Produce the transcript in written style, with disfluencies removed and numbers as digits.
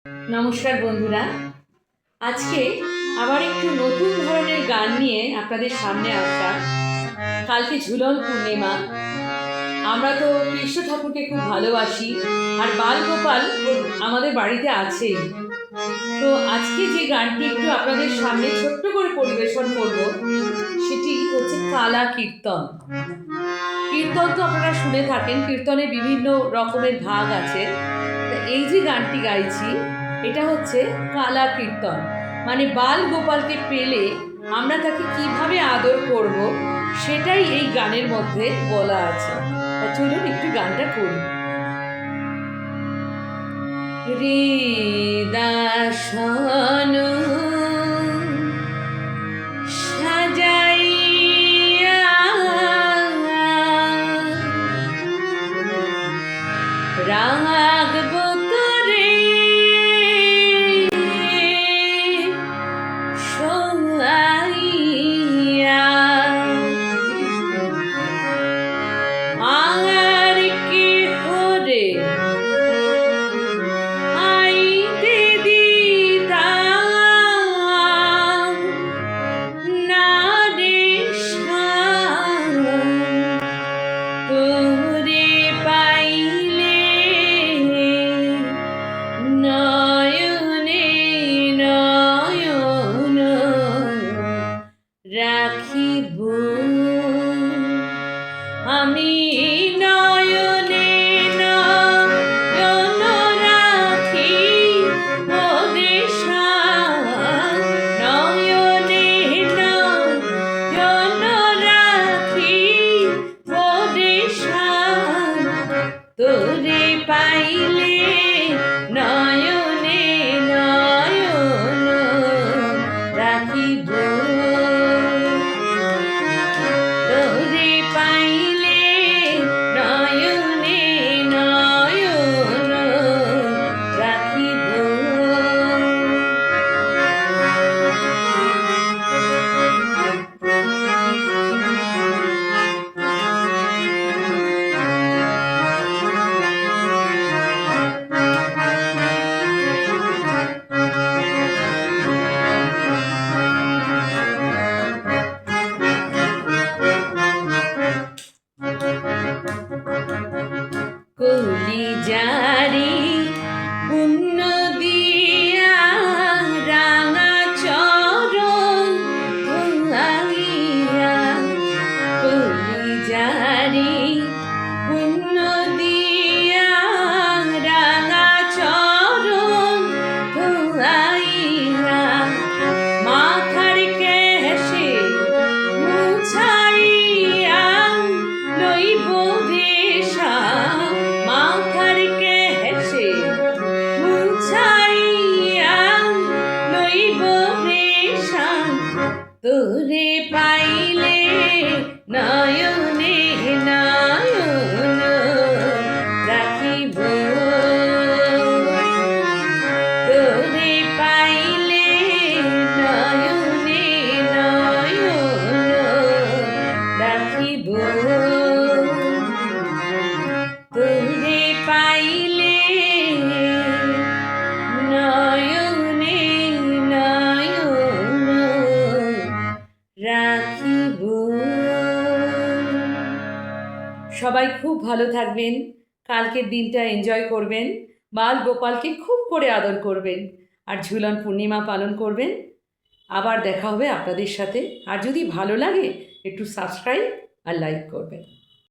নমস্কার বন্ধুরা, আজকে আবার একটু নতুন ধরনের গান নিয়ে আপনাদের সামনে আসা। কালকে ঝুলন পূর্ণিমা। আমরা তো কৃষ্ণ ঠাকুরকে খুব ভালোবাসি, আর বাল গোপাল আমাদের বাড়িতে আছেই। তো আজকে যে গানটি একটু আপনাদের সামনে ছোট্ট করে পরিবেশন করব, সেটি হচ্ছে কালা কীর্তন। কীর্তন তো আপনারা শুনে থাকেন, কীর্তনে বিভিন্ন রকমের ভাগ আছে। এই যে গানটি গাইছি, এটা হচ্ছে কালা কীর্তন। মানে বাল গোপালকে পেলে আমরা তাকে কিভাবে আদর করব, সেটাই এই গানের মধ্যে বলা আছে। চলুন একটু গানটা করি। হৃদাসন সাজাইয়া রাগব তোরে শোয়াইয়া, আর কি হরে আইতে দিতাম না রে শাম, তোরে পাইলে নয়নে নয়ন রাখিব আমি, নয়নে নয়ন রাখি ওরে শাম, নয়নে নয়ন রাখি ওরে শাম, তোরে পাইলে নয়নে নয়ন রাখিব, তোরে পাইলে নয়নে নয়ন রাখিব। কলিজারি পুণ্য দিয়া রাঙা চরণ ধুলাইয়া, কলিজারি পুণ্য দিয়া রাঙা চরণ ধুলাইয়া, মাথার কেশে মুছাইয়া লইব রে শাম, মাথার কেশে মুছাইয়া লইব রে শাম, তোরে পাইলে নয়নে নয়ন রাখিব, তোরে পাইলে নয়নে নয়ন রাখিব, তোরে পাইলে নয়নে নয়ন রাখিব। সবাই খুব ভালো থাকবেন, কালকের দিনটা এনজয় করবেন, বাল গোপালকে খুব করে আদর করবেন, আর ঝুলন পূর্ণিমা পালন করবেন। আবার দেখা হবে আপনাদের সাথে। আর যদি ভালো লাগে একটু সাবস্ক্রাইব আর লাইক করবেন।